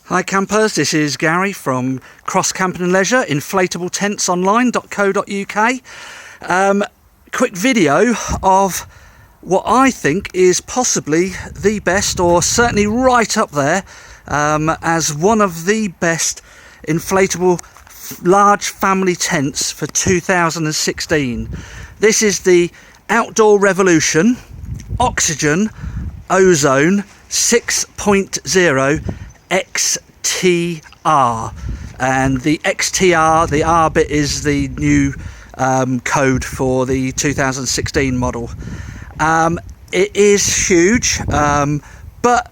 Hi campers, this is Gary from Cross Camping and Leisure, inflatabletents.online.co.uk. Quick video of what I think is possibly the best, or certainly right up there, as one of the best inflatable large family tents for 2016. This is the Outdoor Revolution Oxygen Ozone 6.0 XTR, and the XTR, the R bit is the new code for the 2016 model. It is huge, but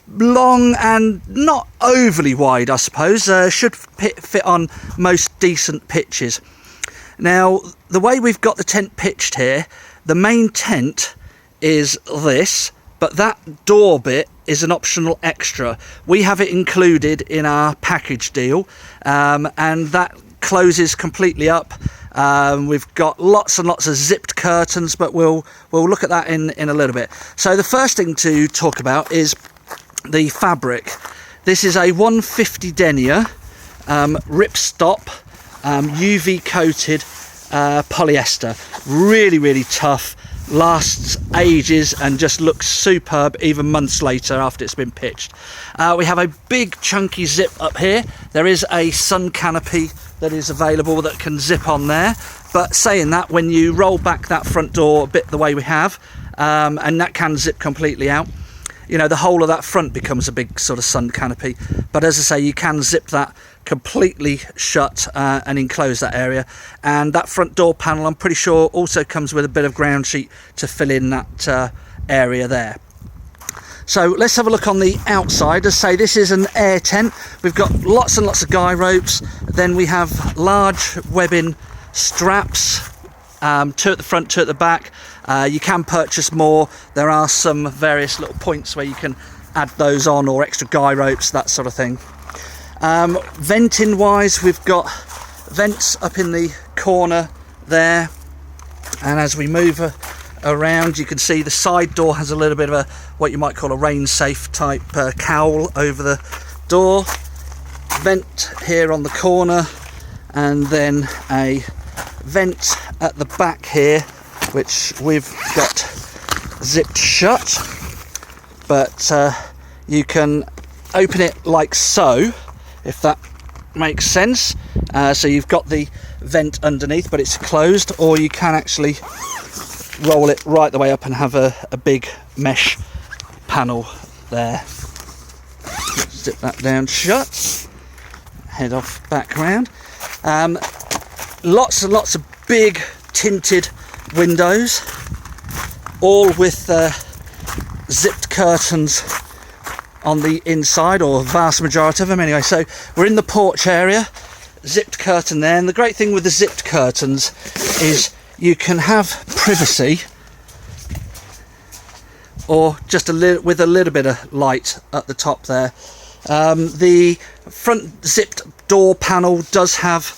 long and not overly wide, I suppose. Should fit on most decent pitches. Now, the way we've got the tent pitched here, the main tent is this, but that door bit is an optional extra. We have it included in our package deal, and that closes completely up. We've got lots and lots of zipped curtains, but we'll look at that in a little bit. So the first thing to talk about is the fabric. This is a 150 denier ripstop UV coated polyester. Really tough, lasts ages and just looks superb even months later after it's been pitched. We have a big chunky zip up here. There is a sun canopy that is available that can zip on there, but saying that, when you roll back that front door a bit the way we have, and that can zip completely out, you know, the whole of that front becomes a big sort of sun canopy. But as I say, you can zip that completely shut and enclose that area. And that front door panel, I'm pretty sure, also comes with a bit of ground sheet to fill in that area there. So let's have a look on the outside. As I say, this is an air tent. We've got lots and lots of guy ropes. Then we have large webbing straps, two at the front, two at the back. You can purchase more. There are some various little points where you can add those on, or extra guy ropes, that sort of thing. Venting wise, we've got vents up in the corner there, and as we move around, you can see the side door has a little bit of a, what you might call a rain safe type cowl over the door. Vent here on the corner, and then a vent at the back here, which we've got zipped shut, but you can open it like so, if that makes sense. So you've got the vent underneath, but it's closed, or you can actually roll it right the way up and have a big mesh panel there. Zip that down shut, head off back around. Lots and lots of big tinted windows, all with zipped curtains on the inside, or vast majority of them anyway. So we're in the porch area, zipped curtain there, and the great thing with the zipped curtains is you can have privacy, or just with a little bit of light at the top there. The front zipped door panel does have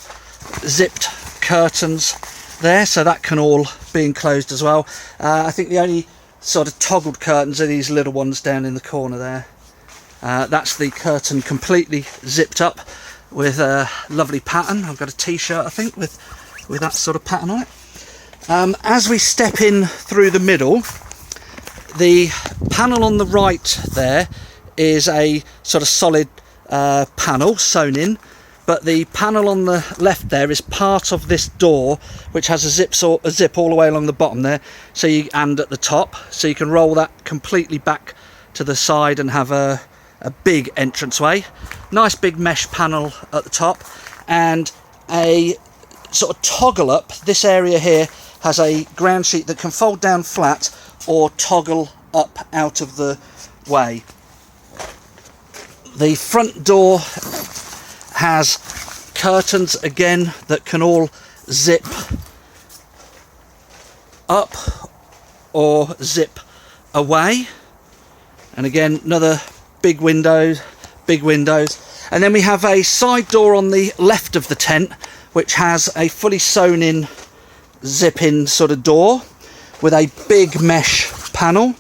zipped curtains there, so that can all be enclosed as well. I think the only sort of toggled curtains are these little ones down in the corner there. That's the curtain completely zipped up with a lovely pattern. I've got a t-shirt, I think, with that sort of pattern on it. As we step in through the middle, the panel on the right there is a sort of solid panel sewn in, but the panel on the left there is part of this door, which has a zip all the way along the bottom there, and at the top, so you can roll that completely back to the side and have a big entranceway. Nice big mesh panel at the top, and a sort of toggle up. This area here has a ground sheet that can fold down flat or toggle up out of the way. The front door has curtains again that can all zip up or zip away, and again another big windows. And then we have a side door on the left of the tent, which has a fully sewn in zip in sort of door with a big mesh panel,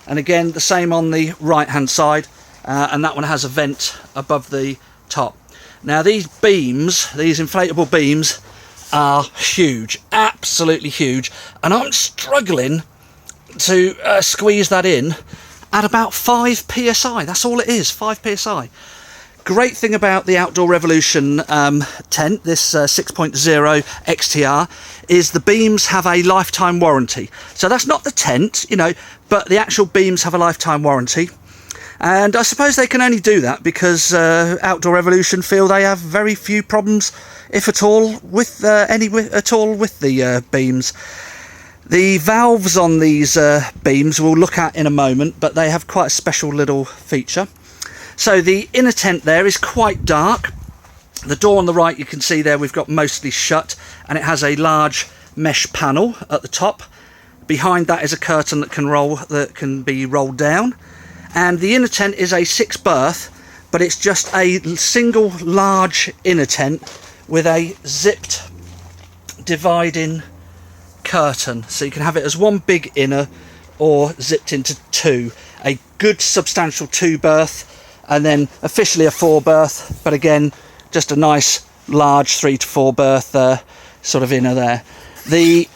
and again the same on the right hand side, and that one has a vent above the top. Now these beams, these inflatable beams, are huge, absolutely huge, and I'm struggling to squeeze that in at about 5 psi. That's all it is, 5 psi. Great thing about the Outdoor Revolution tent, this 6.0 XTR, is the beams have a lifetime warranty. So that's not the tent, you know, but the actual beams have a lifetime warranty. And I suppose they can only do that because Outdoor Revolution feel they have very few problems, if at all, with the beams. The valves on these beams we'll look at in a moment, but they have quite a special little feature. So the inner tent there is quite dark. The door on the right, you can see there, we've got mostly shut, and it has a large mesh panel at the top. Behind that is a curtain that can be rolled down. And the inner tent is a 6-berth, but it's just a single large inner tent with a zipped dividing curtain. So you can have it as one big inner or zipped into 2. A good substantial 2-berth. And then officially a 4-berth, but again, just a nice large 3 to 4 berth sort of inner there. The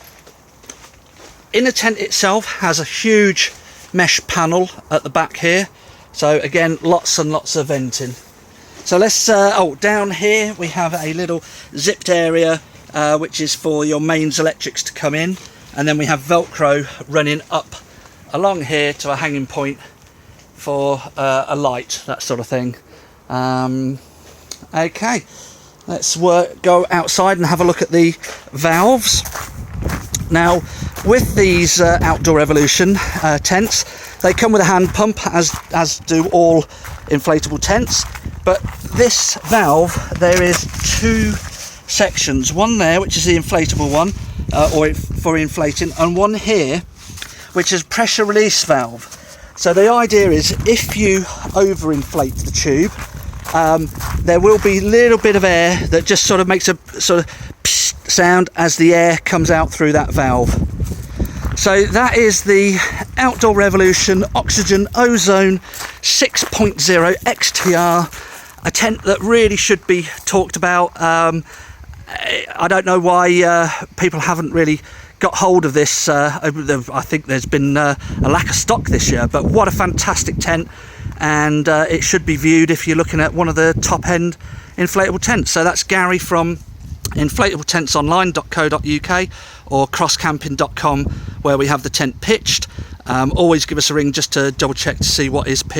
inner tent itself has a huge mesh panel at the back here. So again, lots and lots of venting. So let's, down here we have a little zipped area, which is for your mains electrics to come in. And then we have Velcro running up along here to a hanging point for a light, that sort of thing. Okay, let's go outside and have a look at the valves. Now, with these Outdoor Revolution tents, they come with a hand pump, as do all inflatable tents. But this valve, there is 2 sections. One there, which is the inflatable one, or for inflating, and one here, which is pressure release valve. So the idea is, if you overinflate the tube, there will be a little bit of air that just sort of makes a sort of psst sound as the air comes out through that valve. So that is the Outdoor Revolution Oxygen Ozone 6.0 XTR, a tent that really should be talked about. I don't know why people haven't really got hold of this. I think there's been a lack of stock this year, but what a fantastic tent, and it should be viewed if you're looking at one of the top end inflatable tents. So that's Gary from inflatabletentsonline.co.uk or crosscamping.com, where we have the tent pitched. Always give us a ring just to double check to see what is pitched.